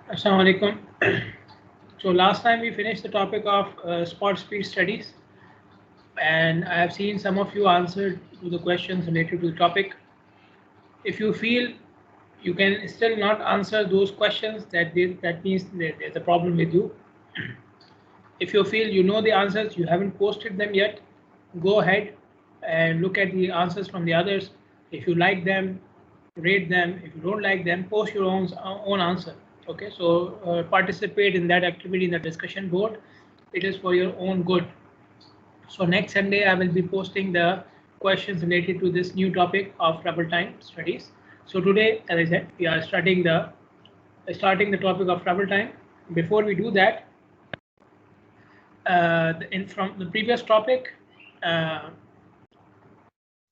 Assalamu alaikum. So last time we finished the topic of spot speed studies, and I have seen some of you answered to the questions related to the topic. If you feel you can still not answer those questions, that means that there's a problem with you. If you feel you know the answers, you haven't posted them yet, go ahead and look at the answers from the others. If you like them, rate them. If you don't like them, post your own answer. Okay, so participate in that activity in the discussion board. It is for your own good. So next Sunday I will be posting the questions related to this new topic of travel time studies. So today, as I said, we are starting the topic of travel time. Before we do that, from the previous topic, uh,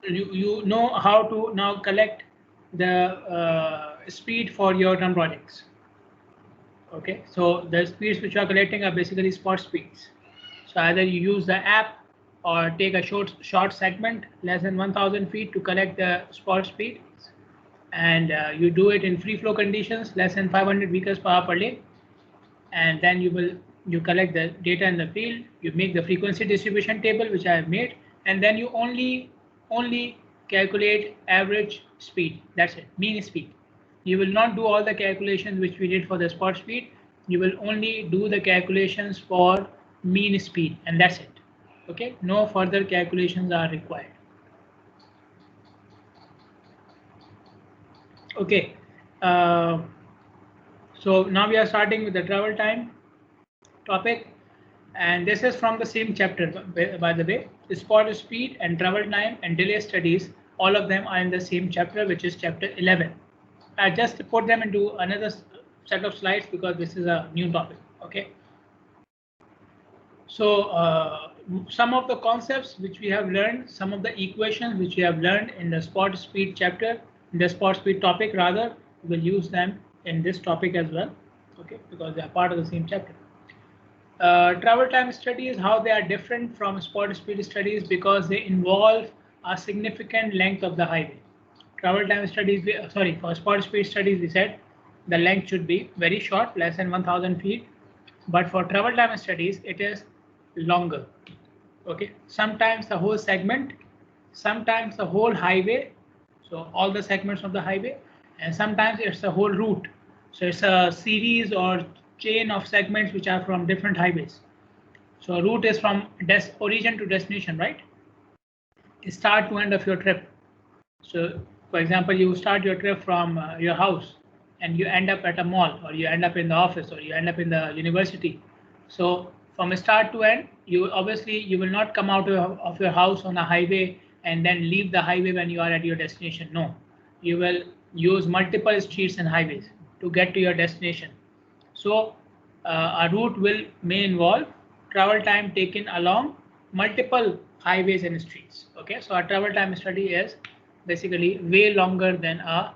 you know how to now collect the speed for your term projects. Okay, so the speeds which you are collecting are basically spot speeds. So either you use the app or take a short segment less than 1000 feet to collect the spot speed, and you do it in free flow conditions less than 500 vehicles per hour per lane, and then you collect the data in the field, you make the frequency distribution table which I have made, and then you only calculate average speed. That's it, mean speed. You will not do all the calculations which we did for the spot speed. You will only do the calculations for mean speed, and that's it. Okay, no further calculations are required. Okay, so now we are starting with the travel time topic, and this is from the same chapter, by the way. Spot speed and travel time and delay studies, all of them are in the same chapter, which is chapter 11. I just put them into another set of slides because this is a new topic. Okay, so some of the concepts which we have learned, some of the equations which we have learned in the spot speed chapter, in the spot speed topic rather, we will use them in this topic as well. Okay, because they are part of the same chapter. Travel time studies, how they are different from spot speed studies, because they involve a significant length of the highway. Travel time studies, sorry, for spot speed studies, we said the length should be very short, less than 1000 feet. But for travel time studies, it is longer. Okay, sometimes the whole segment, sometimes the whole highway, so all the segments of the highway, and sometimes it's the whole route. So it's a series or chain of segments which are from different highways. So a route is from origin to destination, right? Start to end of your trip. So for example, you start your trip from your house and you end up at a mall, or you end up in the office, or you end up in the university. So from start to end, you obviously you will not come out of your house on a highway and then leave the highway when you are at your destination. No, you will use multiple streets and highways to get to your destination. So a route may involve travel time taken along multiple highways and streets. Okay, so a travel time study is basically way longer than uh,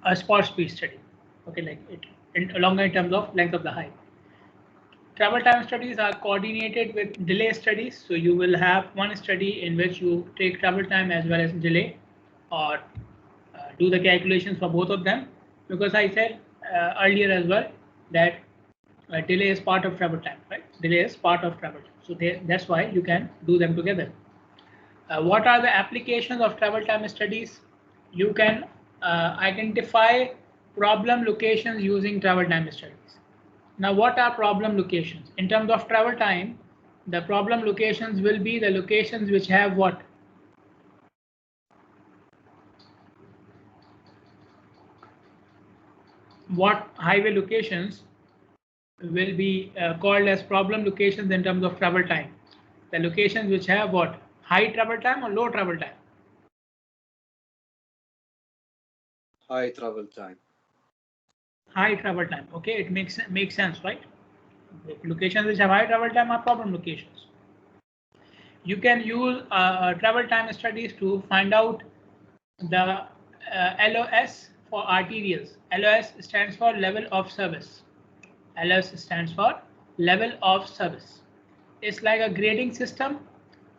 a spot speed study. Okay, like longer in terms of length of the highway. Travel time studies are coordinated with delay studies. So you will have one study in which you take travel time as well as delay, or do the calculations for both of them. Because I said earlier as well that delay is part of travel time, right? Delay is part of travel time. So that's why you can do them together. What are the applications of travel time studies? You can identify problem locations using travel time studies. Now, what are problem locations? In terms of travel time, the problem locations will be the locations which have what? What highway locations will be called as problem locations in terms of travel time? The locations which have what? High travel time or low travel time? High travel time. High travel time. Okay, it makes sense, right? Locations which have high travel time are problem locations. You can use travel time studies to find out the LOS for arterials. LOS stands for level of service. LOS stands for level of service. It's like a grading system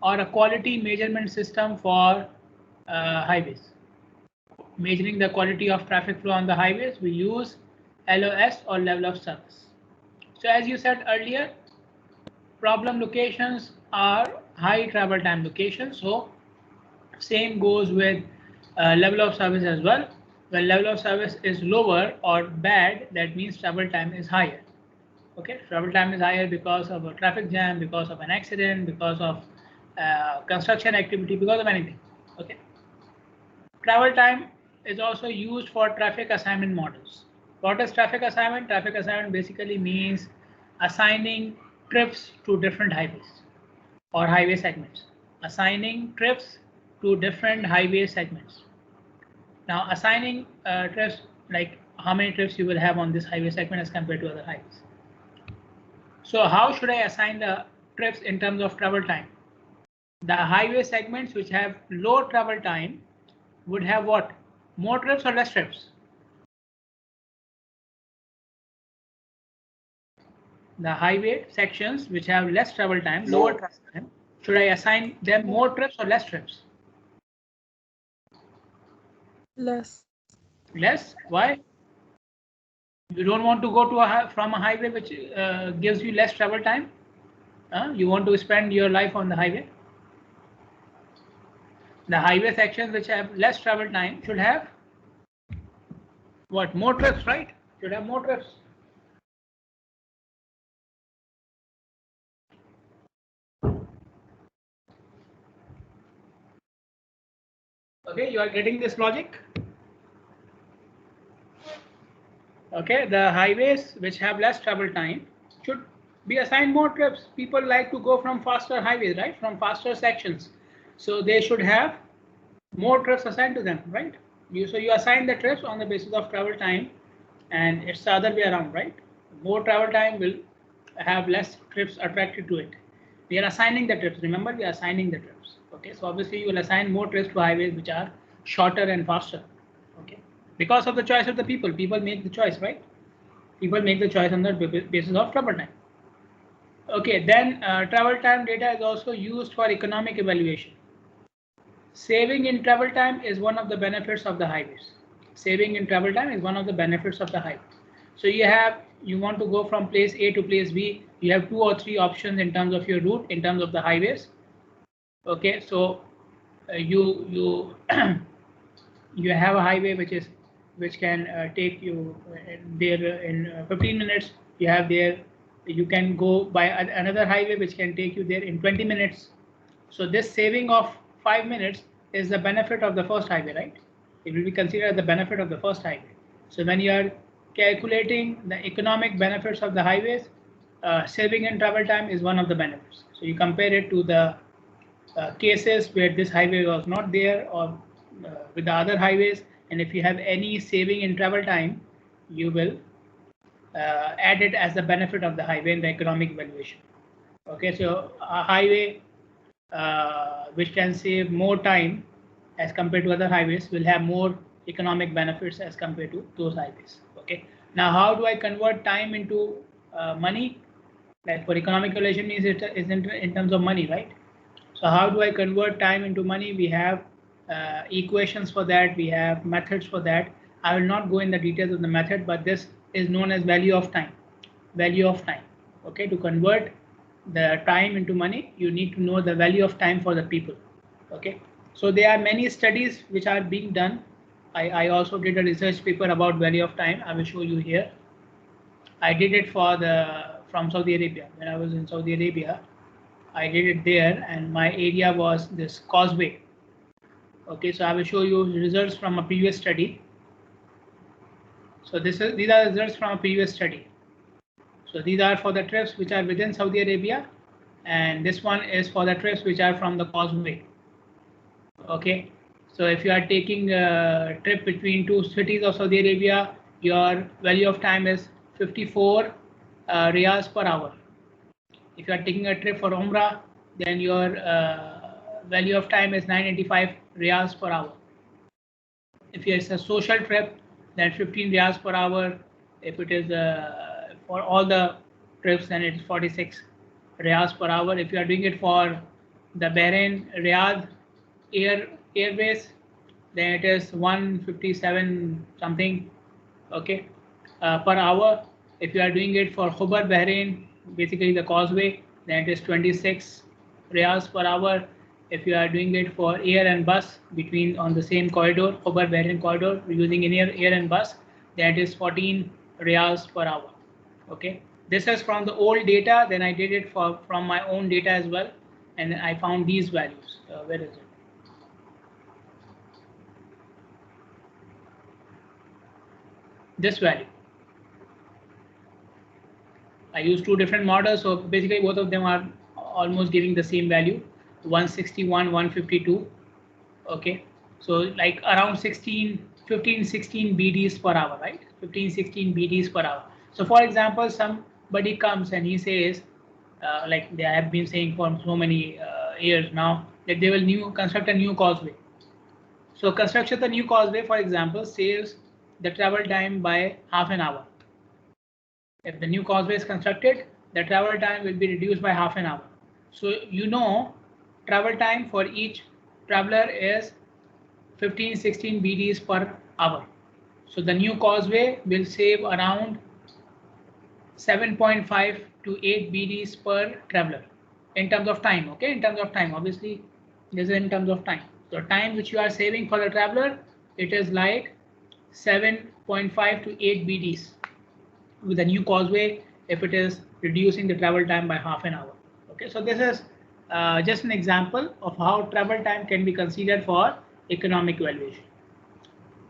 or a quality measurement system for highways. measuring the quality of traffic flow on the highways, we use LOS or level of service. So as you said earlier, problem locations are high travel time locations. So same goes with level of service as well. When level of service is lower or bad, that means travel time is higher. Okay, travel time is higher because of a traffic jam, because of an accident, because of construction activity, because of anything. Okay. Travel time is also used for traffic assignment models. What is traffic assignment? Traffic assignment basically means assigning trips to different highways or highway segments. Assigning trips to different highway segments. Now, assigning trips, like how many trips you will have on this highway segment as compared to other highways. So how should I assign the trips in terms of travel time? The highway segments which have low travel time would have what? More trips or less trips? The highway sections which have less travel time, lower travel time, should I assign them more trips or less trips? Less. Less. Why? You don't want to go to from a highway which gives you less travel time. You want to spend your life on the highway. The highway sections which have less travel time should have what? More trips, right? Should have more trips. Okay, you are getting this logic? Okay, the highways which have less travel time should be assigned more trips. People like to go from faster highways, right? From faster sections. So they should have more trips assigned to them, right? So you assign the trips on the basis of travel time, and it's the other way around, right? More travel time will have less trips attracted to it. We are assigning the trips. Remember, we are assigning the trips. Okay, so obviously you will assign more trips to highways which are shorter and faster. Okay, because of the choice of the people. People make the choice, right? People make the choice on the basis of travel time. Okay, then travel time data is also used for economic evaluation. Saving in travel time is one of the benefits of the highways. Saving in travel time is one of the benefits of the highway. So you want to go from place A to place B. You have 2 or 3 options in terms of your route, in terms of the highways. Okay, so you you have a highway which can take you there in 15 minutes. You can go by another highway which can take you there in 20 minutes. So this saving of 5 minutes is the benefit of the first highway, right? It will be considered the benefit of the first highway. So when you are calculating the economic benefits of the highways, saving in travel time is one of the benefits. So you compare it to the cases where this highway was not there, or with the other highways, and if you have any saving in travel time, you will add it as the benefit of the highway in the economic evaluation. Okay, so a highway which can save more time as compared to other highways will have more economic benefits as compared to those highways. Okay, now how do I convert time into money? Like for economic evaluation means it is in terms of money, right? So how do I convert time into money? We have equations for that. We have methods for that. I will not go in the details of the method, but this is known as value of time. Value of time. Okay, to convert the time into money, you need to know the value of time for the people. Okay, so there are many studies which are being done. I also did a research paper about value of time. I will show you here. I did it from Saudi Arabia. When I was in Saudi Arabia, I did it there, and my area was this causeway. Okay, so I will show you results from a previous study. So these are the results from a previous study. So these are for the trips which are within Saudi Arabia, and this one is for the trips which are from the causeway. Okay, so if you are taking a trip between 2 cities of Saudi Arabia, your value of time is 54 riyals per hour. If you are taking a trip for Umrah, then your value of time is 985 riyals per hour. If it's a social trip, then 15 riyals per hour. If it is for all the trips, then it's 46 riyals per hour. If you are doing it for the Bahrain Riyadh Airways, then it is 157 something, okay, per hour. If you are doing it for Khobar Bahrain, basically the causeway, then it is 26 riyals per hour. If you are doing it for air and bus between on the same corridor, Khobar Bahrain corridor, using in air and bus, then it is 14 riyals per hour. Okay, this is from the old data. Then I did it from my own data as well, and I found these values. Where is it? This value. I used two different models, so basically both of them are almost giving the same value, 161, 152. Okay, so like around 15, 16 BDs per hour, right? 15, 16 BDs per hour. So for example, somebody comes and he says, like they have been saying for so many years now, that they will construct a new causeway. So construction of the new causeway, for example, saves the travel time by half an hour. If the new causeway is constructed, the travel time will be reduced by half an hour. So you know, travel time for each traveler is 15, 16 BDs per hour. So the new causeway will save around 7.5 to 8 BDs per traveler in terms of time. Okay, in terms of time, obviously this is in terms of time. So time which you are saving for the traveler, it is like 7.5 to 8 BDs with a new causeway if it is reducing the travel time by half an hour. Okay, so this is just an example of how travel time can be considered for economic valuation.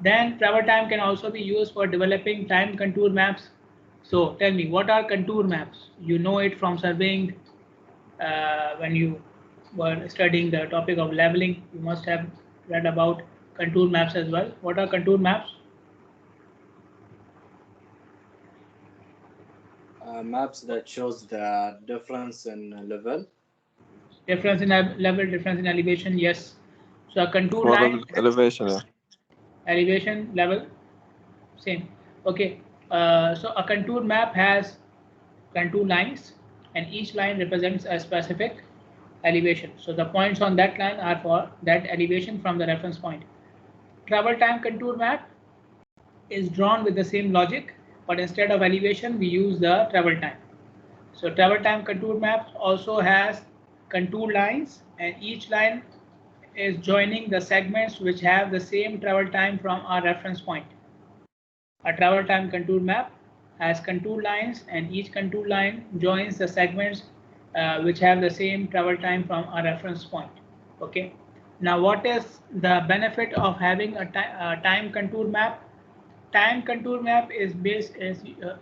Then travel time can also be used for developing time contour maps. So tell me, what are contour maps? You know it from surveying when you were studying the topic of leveling. You must have read about contour maps as well. What are contour maps? Maps that shows the difference in level. Difference in level, difference in elevation, yes. So a contour What line, elevation? Yeah. elevation, level, same. Okay, so a contour map has contour lines, and each line represents a specific elevation. So the points on that line are for that elevation from the reference point. Travel time contour map is drawn with the same logic, but instead of elevation, we use the travel time. So travel time contour map also has contour lines, and each line is joining the segments which have the same travel time from our reference point. A travel time contour map has contour lines, and each contour line joins the segments which have the same travel time from our reference point. Okay. Now, what is the benefit of having a time contour map? Time contour map is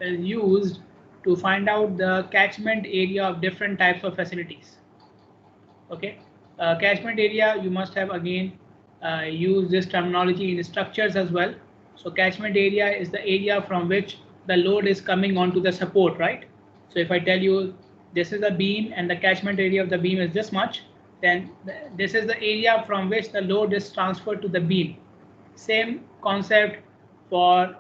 used to find out the catchment area of different types of facilities. Okay, catchment area, you must have again used this terminology in structures as well. So catchment area is the area from which the load is coming onto the support, right? So if I tell you this is a beam and the catchment area of the beam is this much, then this is the area from which the load is transferred to the beam. Same concept for,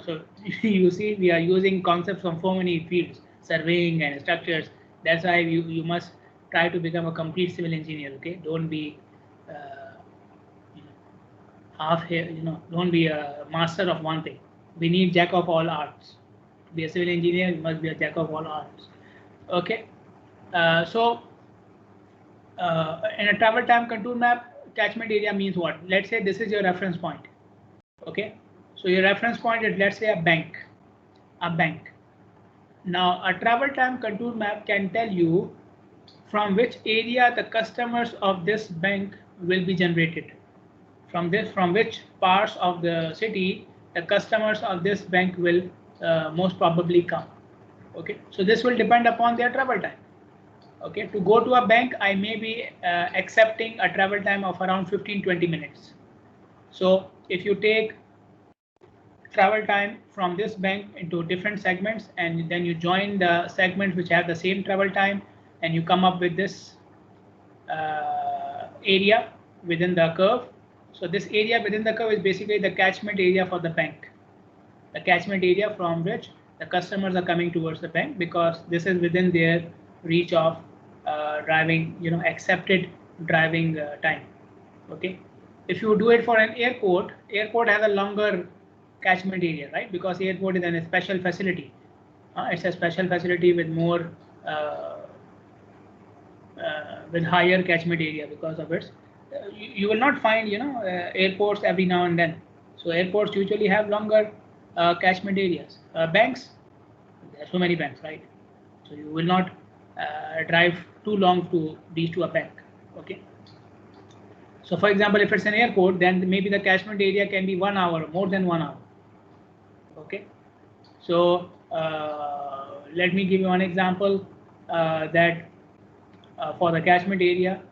so you see we are using concepts from so many fields, surveying and structures. That's why you must try to become a complete civil engineer. Okay, don't be half here, don't be a master of one thing. We need jack of all arts. To be a civil engineer, you must be a jack of all arts. Okay, so in a travel time contour map, catchment area means what? Let's say this is your reference point. Okay, so your reference point is, let's say, a bank. Now a travel time contour map can tell you from which area the customers of this bank will be generated. From which parts of the city the customers of this bank will most probably come. Okay, so this will depend upon their travel time. Okay, to go to a bank, I may be accepting a travel time of around 15-20 minutes. So if you take travel time from this bank into different segments, and then you join the segments which have the same travel time, and you come up with this area within the curve. So this area within the curve is basically the catchment area for the bank, the catchment area from which the customers are coming towards the bank, because this is within their reach of driving, accepted driving time. Okay, If you do it for an airport, airport has a longer catchment area, right? Because airport is a special facility. It's a special facility with more with higher catchment area because of its. You will not find airports every now and then. So airports usually have longer catchment areas. Banks, there are so many banks, right? So you will not drive too long to reach to a bank. Okay. So for example, if it's an airport, then maybe the catchment area can be 1 hour, more than 1 hour. Okay. So let me give you one example that for the catchment area,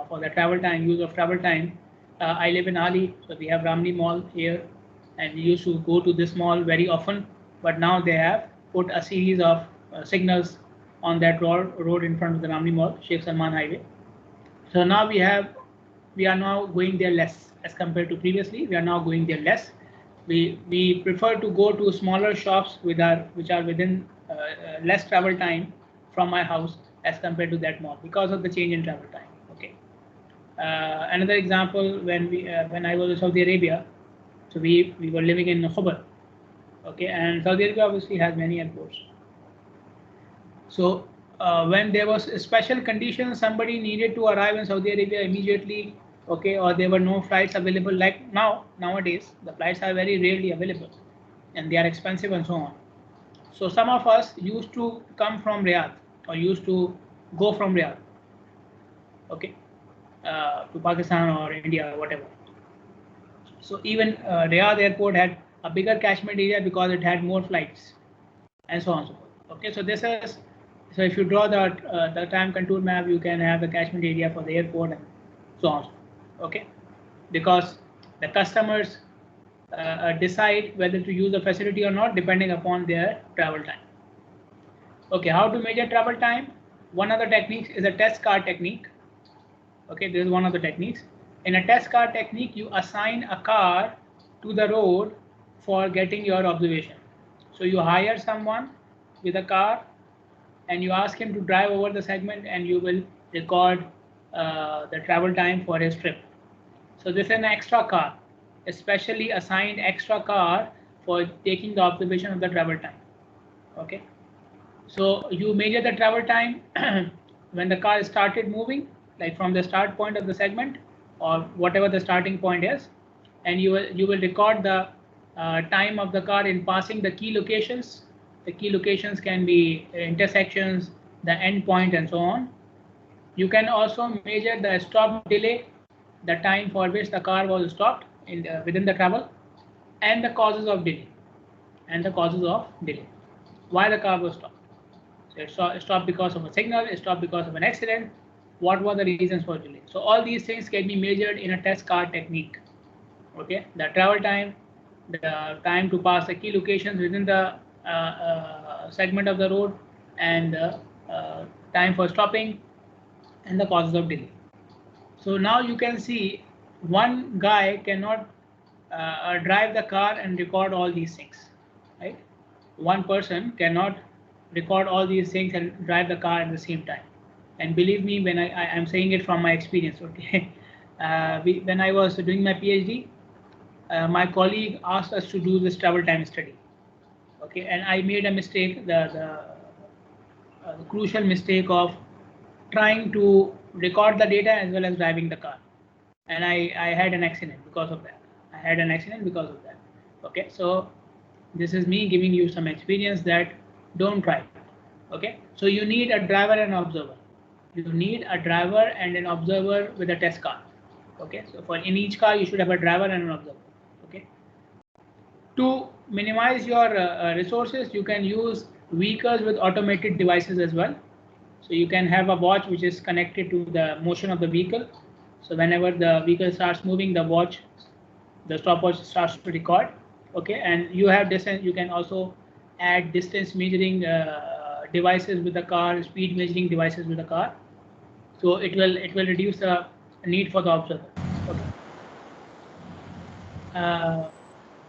for the travel time, use of travel time. I live in Ali, so we have Ramli Mall here, and we used to go to this mall very often. But now they have put a series of signals on that road in front of the Ramli Mall, Sheikh Salman Highway. So now we are now going there less as compared to previously. We are now going there less. We prefer to go to smaller shops which are within less travel time from my house as compared to that mall because of the change in travel time. Okay. Another example, when I was in Saudi Arabia, so we were living in Khobar. Okay, and Saudi Arabia obviously has many airports. So when there was a special condition, somebody needed to arrive in Saudi Arabia immediately, okay, or there were no flights available like nowadays, the flights are very rarely available and they are expensive and so on. So some of us used to come from Riyadh or used to go from Riyadh, okay, to Pakistan or India or whatever. So even Riyadh airport had a bigger catchment area because it had more flights and so on and so forth. Okay, so this is, so if you draw the time contour map, you can have the catchment area for the airport and so on. Okay, because the customers decide whether to use the facility or not depending upon their travel time. Okay, how to measure travel time? One of the techniques is a test car technique. Okay, this is one of the techniques. In a test car technique, you assign a car to the road for getting your observation. So you hire someone with a car and you ask him to drive over the segment and you will record the travel time for his trip. So this is an extra car, especially assigned extra car for taking the observation of the travel time. Okay, so you measure the travel time when the car started moving, like from the start point of the segment or whatever the starting point is, and you will record the time of the car in passing the key locations. The key locations can be intersections, the end point, and so on. You can also measure the stop delay, the time for which the car was stopped within the travel, and the causes of delay. Why the car was stopped? So it stopped because of a signal, it stopped because of an accident. What were the reasons for delay? So all these things can be measured in a test car technique. Okay, the travel time, the time to pass the key locations within the segment of the road, and the time for stopping, and the causes of delay. So now you can see one guy cannot drive the car and record all these things, right? One person cannot record all these things and drive the car at the same time. And believe me, when I'm saying it from my experience, okay? When I was doing my PhD, my colleague asked us to do this travel time study. Okay, and I made a mistake, the crucial mistake of trying to record the data as well as driving the car, and I had an accident because of that. Okay, so this is me giving you some experience that don't try. Okay, so you need a driver and an observer. You need a driver and an observer with a test car. Okay, so for in each car you should have a driver and an observer. Okay, to minimize your resources, you can use vehicles with automated devices as well. So you can have a watch which is connected to the motion of the vehicle. So whenever the vehicle starts moving, the stopwatch starts to record. Okay, and you have distance. You can also add distance measuring devices with the car, speed measuring devices with the car. So it will reduce the need for the observer. Okay.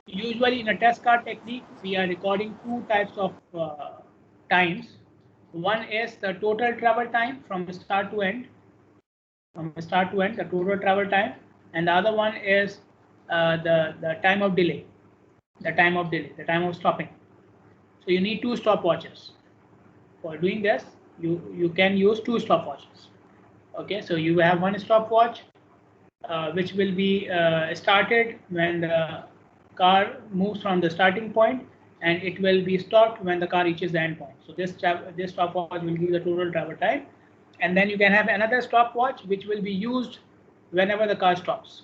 Usually in a test car technique, we are recording two types of times. One is the total travel time from start to end. The total travel time. and the other one is the time of delay, the time of stopping. So you need two stopwatches. For doing this, you can use two stopwatches. Okay, so you have one stopwatch which will be started when the car moves from the starting point, and it will be stopped when the car reaches the end point. So this stopwatch will give the total travel time, and then you can have another stopwatch which will be used whenever the car stops.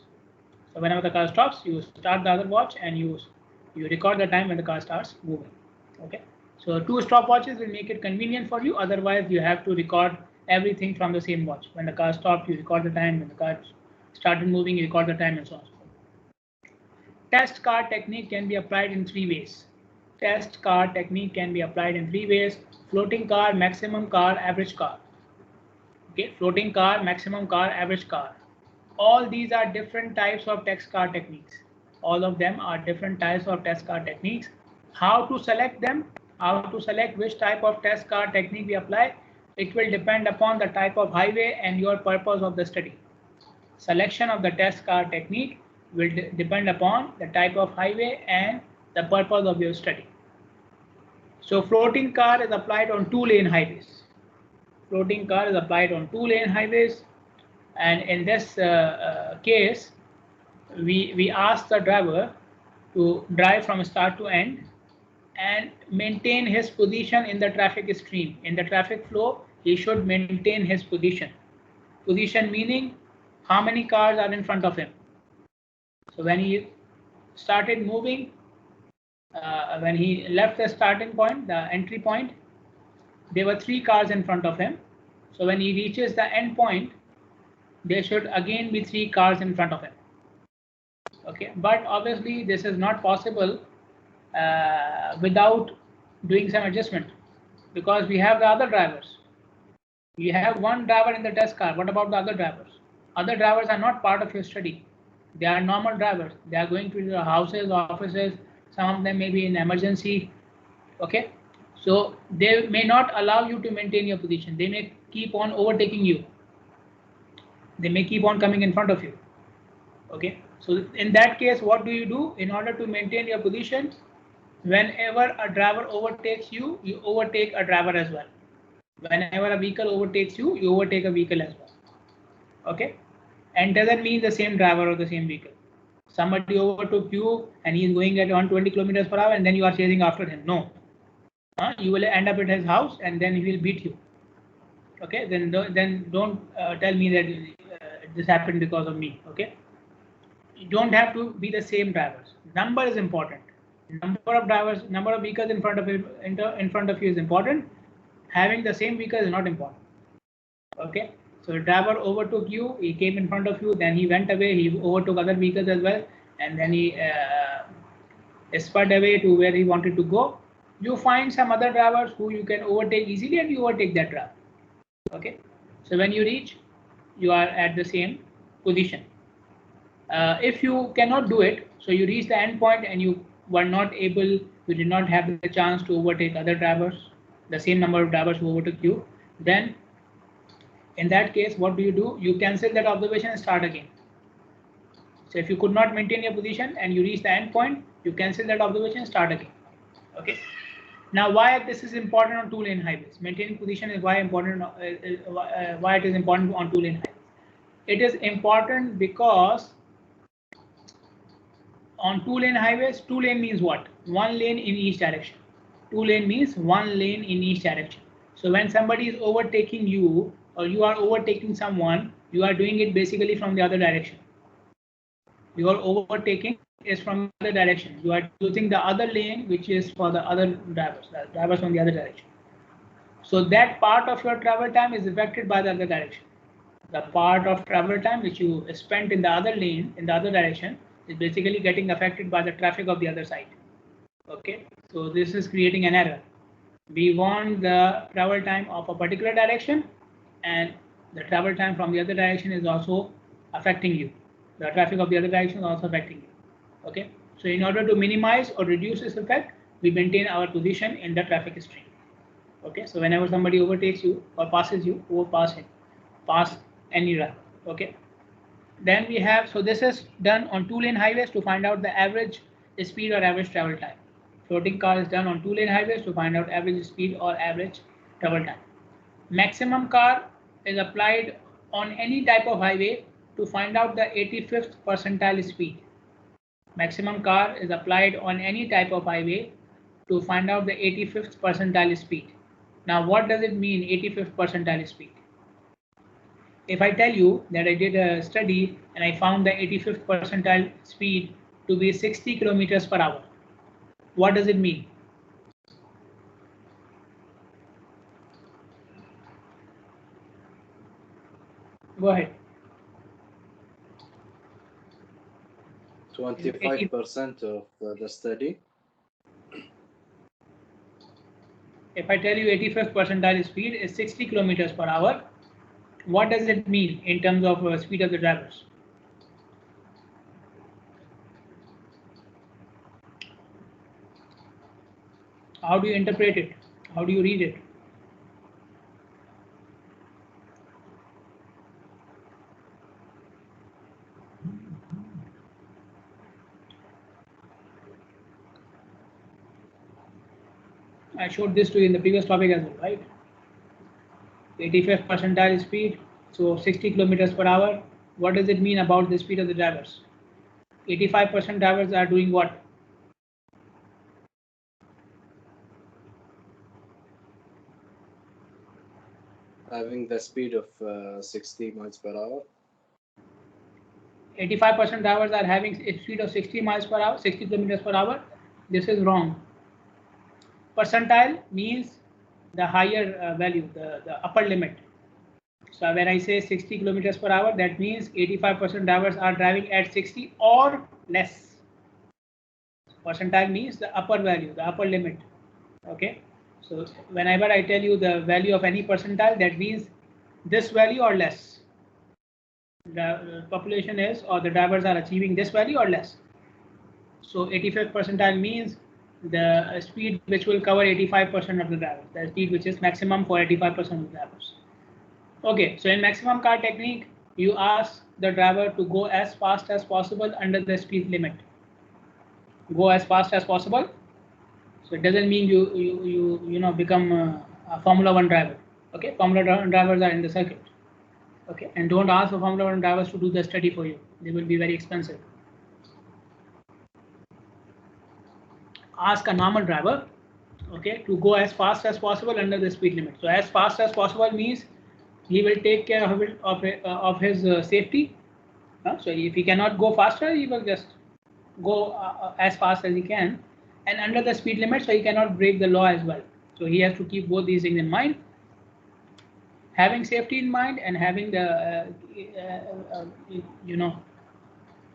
So whenever the car stops, you start the other watch and you record the time when the car starts moving. Okay, so two stopwatches will make it convenient for you. Otherwise, you have to record everything from the same watch. When the car stopped, you record the time. When the car started moving, you record the time, and so on. Test car technique can be applied in three ways. Test car technique can be applied in three ways: floating car, maximum car, average car. Okay, floating car, maximum car, average car. All these are different types of test car techniques. All of them are different types of test car techniques. How to select them, how to select which type of test car technique we apply, it will depend upon the type of highway and your purpose of the study. Selection of the test car technique will depend upon the type of highway and the purpose of your study. So floating car is applied on 2-lane highways. Floating car is applied on 2-lane highways, and in this case, we ask the driver to drive from start to end and maintain his position in the traffic stream. In the traffic flow, he should maintain his position. Position meaning how many cars are in front of him. So when he started moving, when he left the starting point, the entry point, there were 3 cars in front of him. So when he reaches the end point, there should again be 3 cars in front of him. Okay, but obviously this is not possible without doing some adjustment, because we have the other drivers. We have one driver in the test car. What about the other drivers? Other drivers are not part of your study. They are normal drivers. They are going to your houses, offices. Some of them may be in emergency. Okay, so they may not allow you to maintain your position. They may keep on overtaking you. They may keep on coming in front of you. Okay, so in that case, what do you do? In order to maintain your position, whenever a driver overtakes you, you overtake a driver as well. Whenever a vehicle overtakes you, you overtake a vehicle as well. Okay, and doesn't mean the same driver or the same vehicle. Somebody overtook you and he is going at 120 kilometers per hour, and then you are chasing after him. No, you will end up at his house and then he will beat you. Okay, then don't tell me that this happened because of me. Okay, you don't have to be the same drivers. Number is important. Number of drivers, number of vehicles in front of you is important. Having the same vehicle is not important. Okay, so the driver overtook you, he came in front of you, then he went away, he overtook other vehicles as well, and then he sped away to where he wanted to go. You find some other drivers who you can overtake easily, and you overtake that driver. Okay, so when you reach, you are at the same position. If you cannot do it, so you reach the end point and you were not able, you did not have the chance to overtake other drivers, the same number of drivers who overtook you, then in that case, what do? You cancel that observation and start again. So if you could not maintain your position and you reach the end point, you cancel that observation and start again. Okay. Now, why this is important on 2-lane highways? Maintaining position is why important. Why it is important on 2-lane highways? It is important because on 2-lane highways, 2-lane means what? 1 lane in each direction. 2-lane means 1 lane in each direction. So when somebody is overtaking you or you are overtaking someone, you are doing it basically from the other direction. Your overtaking is from the other direction. You are using the other lane, which is for the other drivers from the other direction. So that part of your travel time is affected by the other direction. The part of travel time which you spent in the other lane, in the other direction, is basically getting affected by the traffic of the other side. Okay, so this is creating an error. We want the travel time of a particular direction, and the travel time from the other direction is also affecting you. The traffic of the other direction is also affecting you. Okay, so in order to minimize or reduce this effect, we maintain our position in the traffic stream. Okay, so whenever somebody overtakes you or passes you, overpass him, pass any driver. Okay, Then we have, so this is done on 2-lane highways to find out the average speed or average travel time. Floating car is done on 2-lane highways to find out average speed or average travel time. Maximum car is applied on any type of highway to find out the 85th percentile speed. Maximum car is applied on any type of highway to find out the 85th percentile speed. Now, what does it mean, 85th percentile speed? If I tell you that I did a study and I found the 85th percentile speed to be 60 kilometers per hour, what does it mean? Go ahead. 25% of the study. If I tell you 85th percentile speed is 60 kilometers per hour, what does it mean in terms of speed of the drivers? How do you interpret it? How do you read it? I showed this to you in the previous topic as well, right? 85th percentile speed, so 60 kilometers per hour. What does it mean about the speed of the drivers? 85% drivers are doing what? Having the speed of 60 miles per hour. 85% drivers are having a speed of 60 miles per hour, 60 kilometers per hour. This is wrong. Percentile means the higher value, the upper limit. So when I say 60 kilometers per hour, that means 85% drivers are driving at 60 or less. Percentile means the upper value, the upper limit. Okay. So whenever I tell you the value of any percentile, that means this value or less. The population is, or the drivers are achieving this value or less. So 85th percentile means the speed which will cover 85% of the drivers, the speed which is maximum for 85% of the drivers. Okay, so in maximum car technique, you ask the driver to go as fast as possible under the speed limit. Go as fast as possible. So it doesn't mean you know become a Formula 1 driver. Okay, Formula 1 drivers are in the circuit. Okay, and don't ask for Formula 1 drivers to do the study for you. They will be very expensive. Ask a normal driver, okay, to go as fast as possible under the speed limit. So as fast as possible means he will take care of his safety. So if he cannot go faster, he will just go as fast as he can, and under the speed limit, so he cannot break the law as well. So he has to keep both these things in mind. Having safety in mind and having the you know,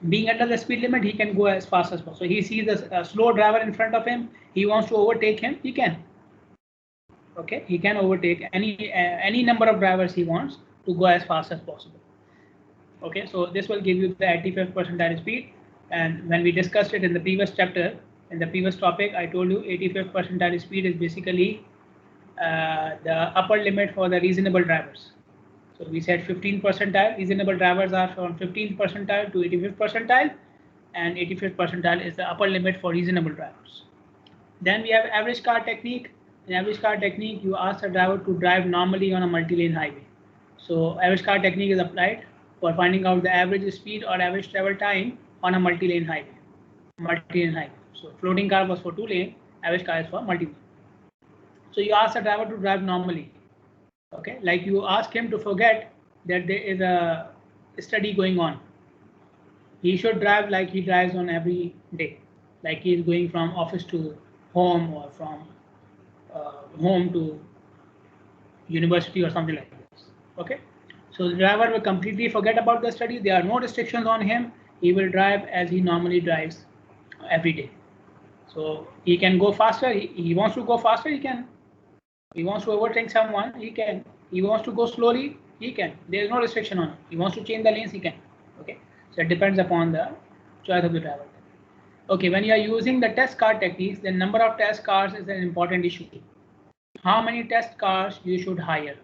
being under the speed limit, he can go as fast as possible. So he sees a slow driver in front of him, he wants to overtake him, he can. Okay, he can overtake any number of drivers he wants to go as fast as possible. Okay, so this will give you the 85th percentile speed. And when we discussed it in the previous chapter, in the previous topic, I told you 85th percentile speed is basically the upper limit for the reasonable drivers. So we said 15th percentile, reasonable drivers are from 15th percentile to 85th percentile, and 85th percentile is the upper limit for reasonable drivers. Then we have average car technique. In average car technique, you ask the driver to drive normally on a multi-lane highway. So average car technique is applied for finding out the average speed or average travel time on a multi-lane highway. Multi-lane highway. So floating car was for 2-lane, average car is for multi-lane. So you ask the driver to drive normally. Okay, like you ask him to forget that there is a study going on. He should drive like he drives on every day, like he is going from office to home or from home to university or something like this. Okay, so the driver will completely forget about the study. There are no restrictions on him. He will drive as he normally drives every day. So he can go faster. He wants to go faster, he can. He wants to overtake someone, he can. He wants to go slowly, he can. There is no restriction on him. He wants to change the lanes, he can. Okay, so it depends upon the choice of the driver. Okay, when you are using the test car techniques, the number of test cars is an important issue. How many test cars you should hire?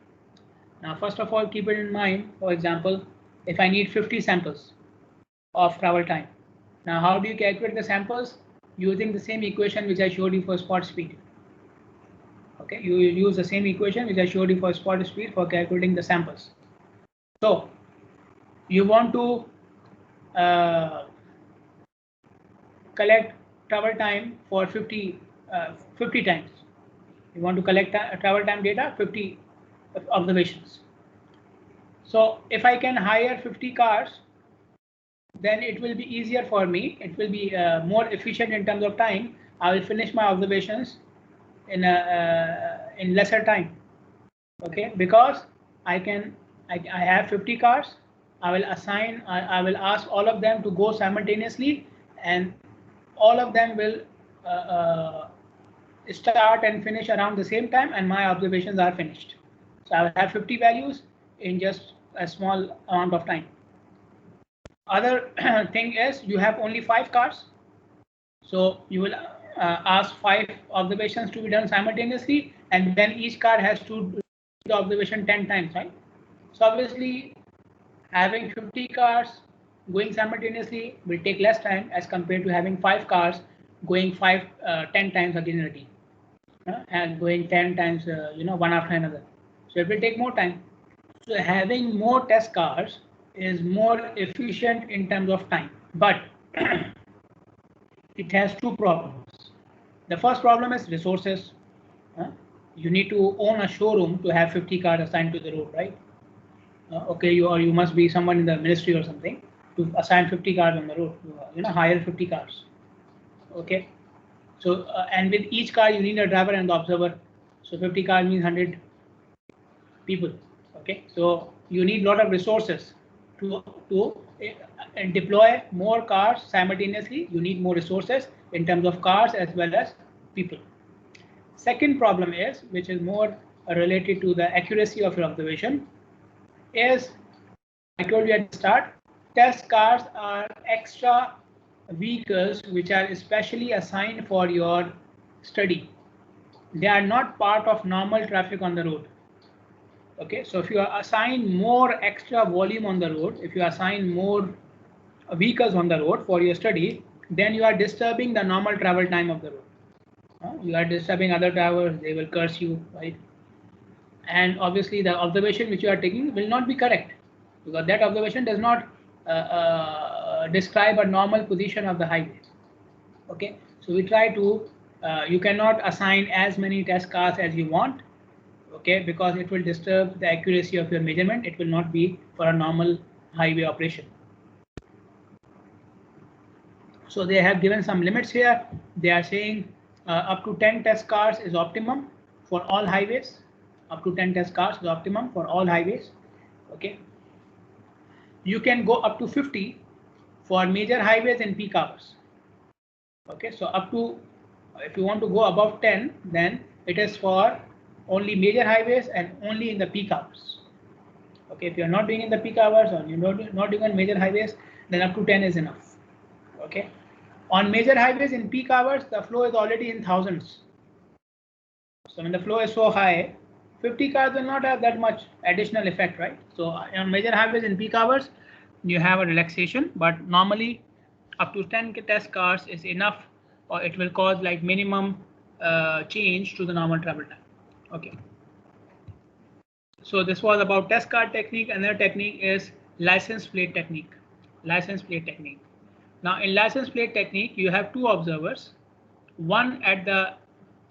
Now, first of all, keep it in mind. For example, if I need 50 samples of travel time. Now, how do you calculate the samples? Using the same equation which I showed you for spot speed. Okay, you use the same equation which I showed you for spot speed for calculating the samples. So you want to collect travel time for 50 times. You want to collect travel time data 50 observations. So if I can hire 50 cars, then it will be easier for me. It will be more efficient in terms of time. I will finish my observations in lesser time. Okay, because I have 50 cars. I will assign. I will ask all of them to go simultaneously, and all of them will start and finish around the same time, and my observations are finished. So I will have 50 values in just a small amount of time. Other thing is you have only 5 cars, so you will ask 5 observations to be done simultaneously, and then each car has to do the observation 10 times, right? So obviously having 50 cars going simultaneously will take less time as compared to having 5 cars going 10 times again and again, and going 10 times one after another. So it will take more time. So having more test cars is more efficient in terms of time, but it has 2 problems. The first problem is resources. You need to own a showroom to have 50 cars assigned to the road, right? Okay, you must be someone in the ministry or something to assign 50 cars on the road. Hire 50 cars. Okay, so and with each car you need a driver and the observer. So 50 cars means 100 people. Okay, so you need a lot of resources to deploy more cars simultaneously. You need more resources in terms of cars as well as people. Second problem is, which is more related to the accuracy of your observation, is I told you at the start, test cars are extra vehicles which are especially assigned for your study. They are not part of normal traffic on the road. Okay, so if you assign more extra volume on the road, if you assign more vehicles on the road for your study, then you are disturbing the normal travel time of the road. You are disturbing other drivers, they will curse you, right? And obviously the observation which you are taking will not be correct, because that observation does not describe a normal position of the highway. Okay, so we try to, you cannot assign as many test cars as you want, okay, because it will disturb the accuracy of your measurement. It will not be for a normal highway operation. So they have given some limits here. They are saying up to 10 test cars is optimum for all highways. Up to 10 test cars is optimum for all highways. Okay, you can go up to 50 for major highways and peak hours. Okay, so up to, if you want to go above 10, then it is for only major highways and only in the peak hours. Okay, if you are not doing in the peak hours or you're not doing on major highways, then up to 10 is enough. Okay, on major highways in peak hours, the flow is already in thousands. So when the flow is so high, 50 cars will not have that much additional effect, right? So on major highways in peak hours, you have a relaxation, but normally up to 10 test cars is enough, or it will cause like minimum change to the normal travel time. Okay. So this was about test car technique. Another technique is license plate technique. License plate technique. Now in license plate technique, you have 2 observers, one at the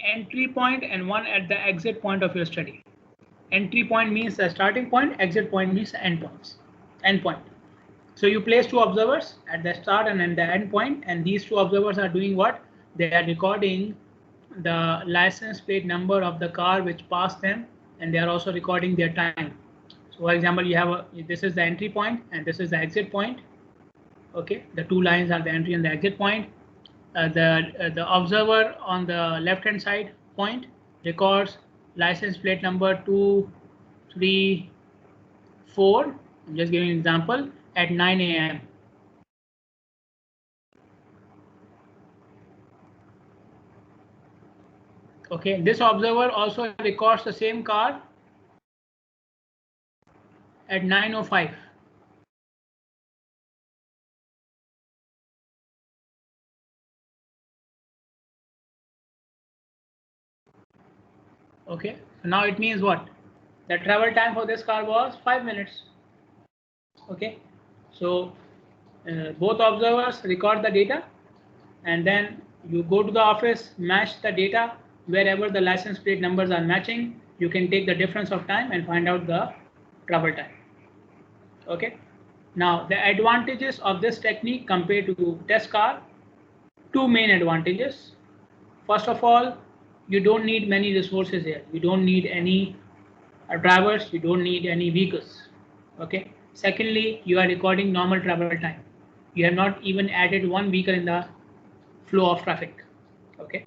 entry point and one at the exit point of your study. Entry point means the starting point, exit point means the end point. So you place 2 observers at the start and at the end point, and these 2 observers are doing what? They are recording the license plate number of the car which passed them, and they are also recording their time. So for example, you have this is the entry point and this is the exit point. Okay, the 2 lines are the entry and the exit point. The observer on the left hand side point records license plate number 234. I'm just giving an example, at 9 a.m. Okay, this observer also records the same car at 9:05. Okay, so now it means what? The travel time for this car was 5 minutes. Okay, so both observers record the data, and then you go to the office, match the data wherever the license plate numbers are matching. You can take the difference of time and find out the travel time. Okay, now the advantages of this technique compared to test car, two main advantages. First of all, you don't need many resources here. You don't need any drivers, you don't need any vehicles. Okay, secondly, you are recording normal travel time. You have not even added one vehicle in the flow of traffic. Okay,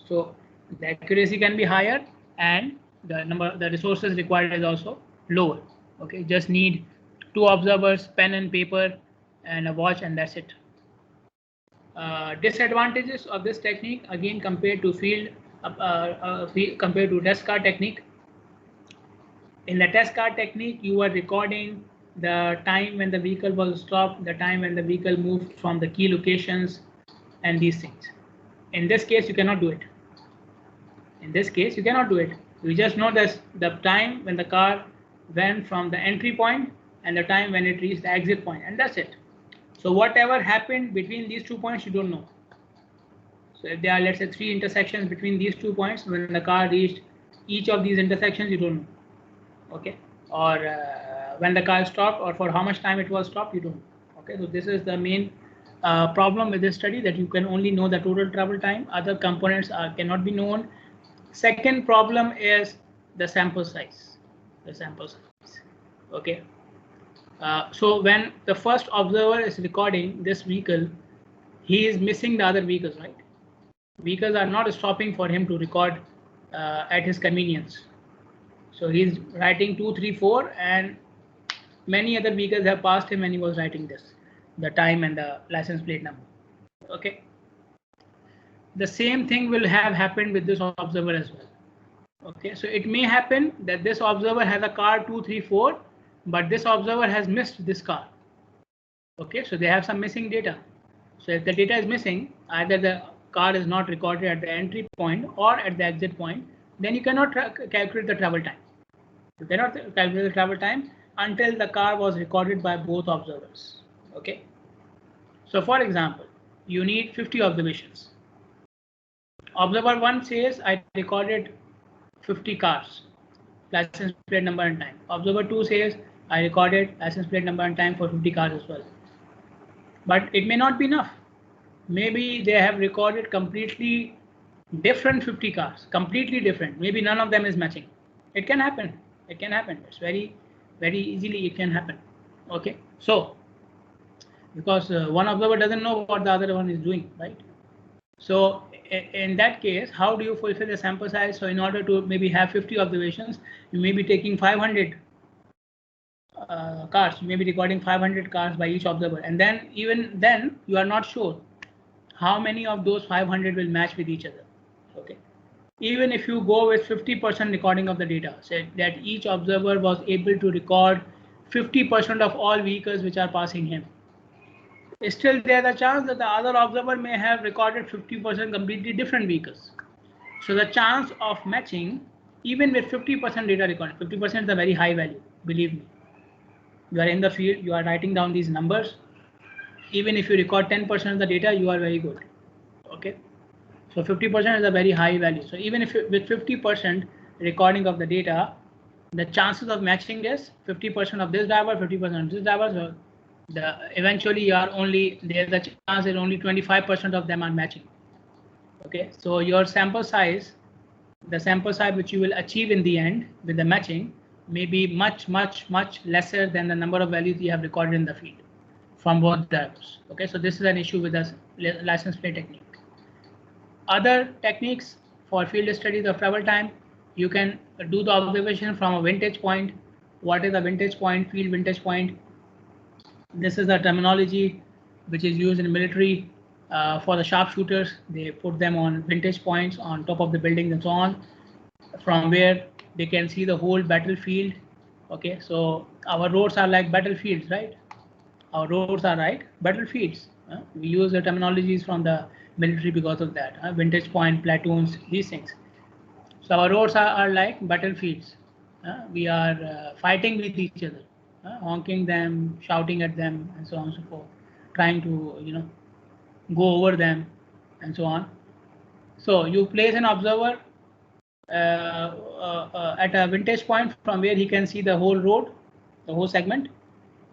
so the accuracy can be higher and the resources required is also lower. Okay, just need two observers, pen and paper, and a watch, and that's it. Disadvantages of this technique, again compared to compared to test car technique. In the test car technique, you are recording the time when the vehicle was stopped, the time when the vehicle moved from the key locations, and these things. In this case, you cannot do it. In this case, you cannot do it. You just know that the time when the car went from the entry point and the time when it reached the exit point, and that's it. So whatever happened between these 2 points, you don't know. So if there are, let's say, 3 intersections between these 2 points, when the car reached each of these intersections, you don't know. Okay, or when the car stopped, or for how much time it was stopped, you don't know. Okay, so this is the main problem with this study, that you can only know the total travel time. Other components cannot be known. Second problem is the sample size. The sample size. Okay. So when the first observer is recording this vehicle, he is missing the other vehicles, right? Vehicles are not stopping for him to record at his convenience. So he's writing 2, 3, 4, and many other vehicles have passed him when he was writing this, the time and the license plate number. Okay. The same thing will have happened with this observer as well. Okay, so it may happen that this observer has a car 2, 3, 4, but this observer has missed this car. Okay, so they have some missing data. So if the data is missing, either the car is not recorded at the entry point or at the exit point, then you cannot calculate the travel time. You cannot calculate the travel time until the car was recorded by both observers. Okay. So for example, you need 50 observations. Observer 1 says I recorded 50 cars, license plate number and time. Observer 2 says I recorded license plate number and time for 50 cars as well. But it may not be enough. Maybe they have recorded completely different 50 cars, completely different. Maybe none of them is matching. It can happen. It can happen. It's very, very easily it can happen. Okay. So because one observer doesn't know what the other one is doing, right? So in that case, how do you fulfill the sample size? So in order to maybe have 50 observations, you may be taking 500 cars. You may be recording 500 cars by each observer, and then even then you are not sure how many of those 500 will match with each other. Okay. Even if you go with 50% recording of the data, say that each observer was able to record 50% of all vehicles which are passing him, still there's a chance that the other observer may have recorded 50% completely different vehicles. So the chance of matching, even with 50% data recording, 50% is a very high value, believe me. You are in the field, you are writing down these numbers. Even if you record 10% of the data, you are very good. Okay. So 50% is a very high value. So even if with 50% recording of the data, the chances of matching is 50% of this driver, 50% of this driver. So eventually you are only, there's a chance that only 25% of them are matching. Okay, so your sample size, the sample size which you will achieve in the end with the matching may be much lesser than the number of values you have recorded in the field from both drivers. Okay, so this is an issue with the license plate technique. Other techniques for field studies of travel time, you can do the observation from a vantage point. What is a vantage point? Field vantage point. This is the terminology which is used in military for the sharpshooters. They put them on vantage points on top of the buildings and so on, from where they can see the whole battlefield. Okay, so our roads are like battlefields, right? Our roads are like battlefields. We use the terminologies from the military because of that. Vantage point, platoons, these things. So our roads are like battlefields. We are fighting with each other, honking them, shouting at them, and so on and so forth, trying to go over them, and so on. So you place an observer at a vintage point from where he can see the whole road, the whole segment,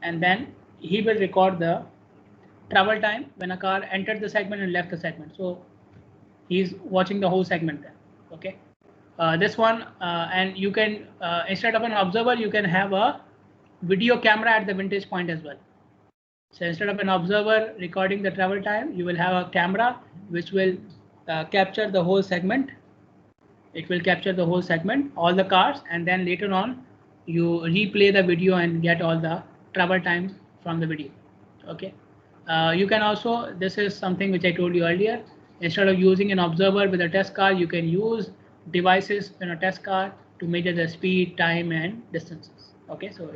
and then he will record the travel time when a car entered the segment and left the segment. So he's watching the whole segment then. Okay. This one, and you can instead of an observer, you can have a video camera at the vintage point as well. So instead of an observer recording the travel time, you will have a camera which will capture the whole segment. It will capture the whole segment, all the cars, and then later on you replay the video and get all the travel time from the video. Okay. You can also, this is something which I told you earlier, instead of using an observer with a test car, you can use devices in a test car to measure the speed, time, and distances. Okay, so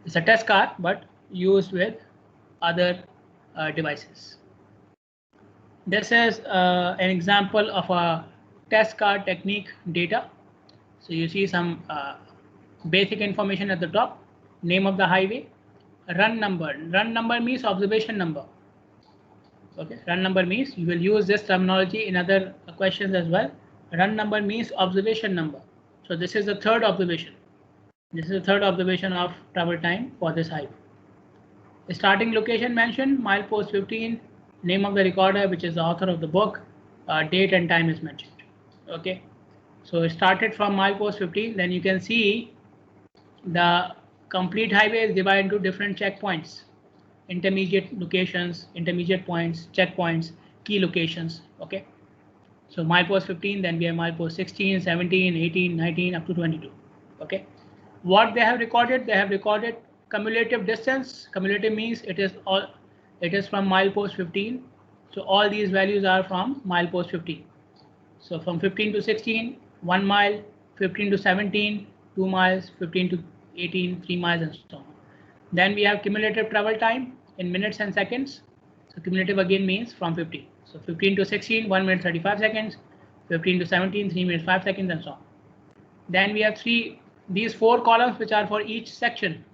it's a test car but used with other devices. This is an example of a test car technique data. So you see some basic information at the top: name of the highway, run number. Run number means observation number. Okay, run number means, you will use this terminology in other questions as well. Run number means observation number. So this is the third observation. This is the third observation of travel time for this highway. Starting location mentioned, milepost 15, name of the recorder, which is the author of the book, date and time is mentioned. Okay, so it started from milepost 15. Then you can see the complete highway is divided into different checkpoints, intermediate locations, intermediate points, checkpoints, key locations. Okay, so milepost 15, then we have milepost 16, 17, 18, 19, up to 22. Okay, what they have recorded? They have recorded cumulative distance. Cumulative means it is from milepost 15. So all these values are from milepost 15. So from 15 to 16, 1 mile, 15 to 17, 2 miles, 15 to 18, 3 miles, and so on. Then we have cumulative travel time in minutes and seconds. So cumulative again means from 15. So 15 to 16, 1 minute 35 seconds, 15 to 17, 3 minutes 5 seconds, and so on. Then we have these 4 columns which are for each section.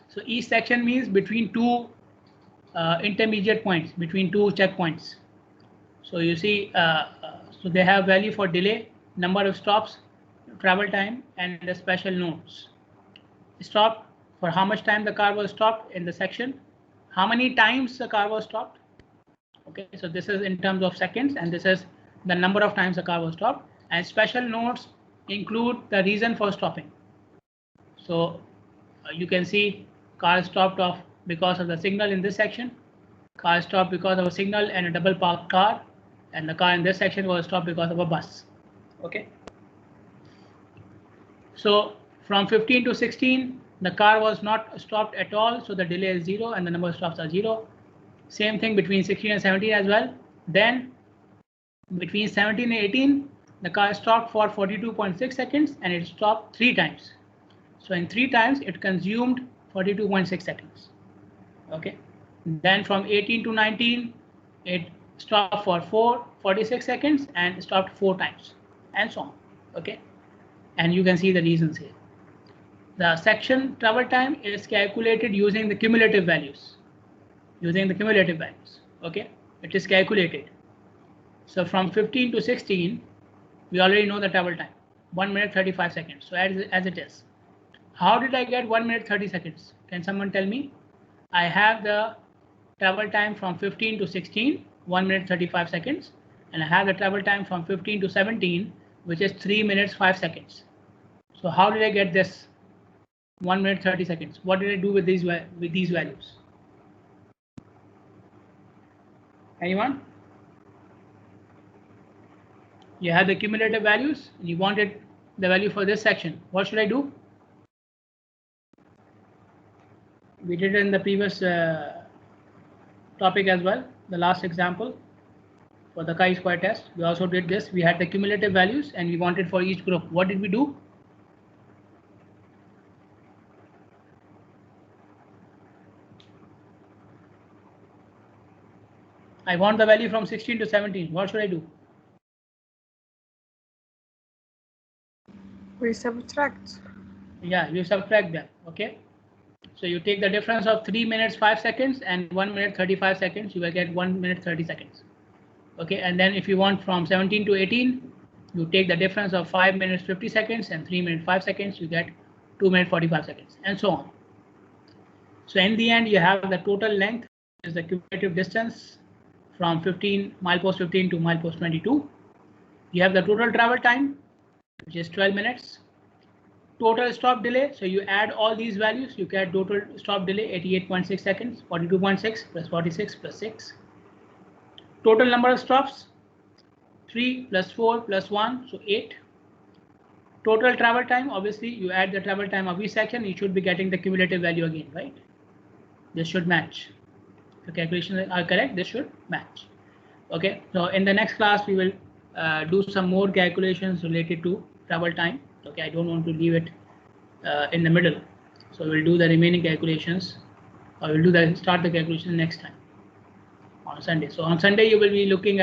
So each section means between two intermediate points, between two checkpoints. So you see, so they have value for delay, number of stops, travel time, and the special notes. Stop, for how much time the car was stopped in the section, how many times the car was stopped. Okay, so this is in terms of seconds, and this is the number of times the car was stopped. And special notes include the reason for stopping. So you can see car stopped off because of the signal in this section, car stopped because of a signal and a double parked car, and the car in this section was stopped because of a bus. Okay, so from 15 to 16, the car was not stopped at all, so the delay is 0 and the number of stops are 0. Same thing between 16 and 17 as well. Then between 17 and 18, the car stopped for 42.6 seconds and it stopped 3 times. So in 3 times, it consumed 42.6 seconds. Okay. Then from 18 to 19, it stopped for 46 seconds and stopped 4 times, and so on. Okay. And you can see the reasons here. The section travel time is calculated using the cumulative values. Okay. It is calculated. So from 15 to 16, we already know the travel time, 1 minute 35 seconds. So as it is. How did I get 1 minute 30 seconds? Can someone tell me? I have the travel time from 15 to 16, 1 minute 35 seconds, and I have the travel time from 15 to 17, which is 3 minutes 5 seconds. So how did I get this 1 minute 30 seconds? What did I do with these values? Anyone? You have the cumulative values and you wanted the value for this section. What should I do? We did it in the previous topic as well, the last example for the chi-square test. We also did this. We had the cumulative values and we wanted for each group. What did we do? I want the value from 16 to 17. What should I do? We subtract. Yeah, you subtract them. Okay. So you take the difference of 3 minutes 5 seconds and 1 minute 35 seconds. You will get 1 minute 30 seconds. Okay. And then if you want from 17 to 18, you take the difference of 5 minutes 50 seconds and 3 minutes 5 seconds. You get 2 minutes 45 seconds and so on. So in the end, you have the total length is the cumulative distance from milepost 15 to milepost 22. You have the total travel time, which is 12 minutes. Total stop delay. So you add all these values, you get total stop delay 88.6 seconds, 42.6 plus 46 plus 6. Total number of stops 3 plus 4 plus 1, so 8. Total travel time, obviously you add the travel time of each section, you should be getting the cumulative value again, right? This should match. The calculations are correct, this should match. Okay, so in the next class we will do some more calculations related to travel time. Okay, I don't want to leave it in the middle, so we'll do the remaining calculations, or we'll start the calculation next time on Sunday. So on Sunday you will be looking at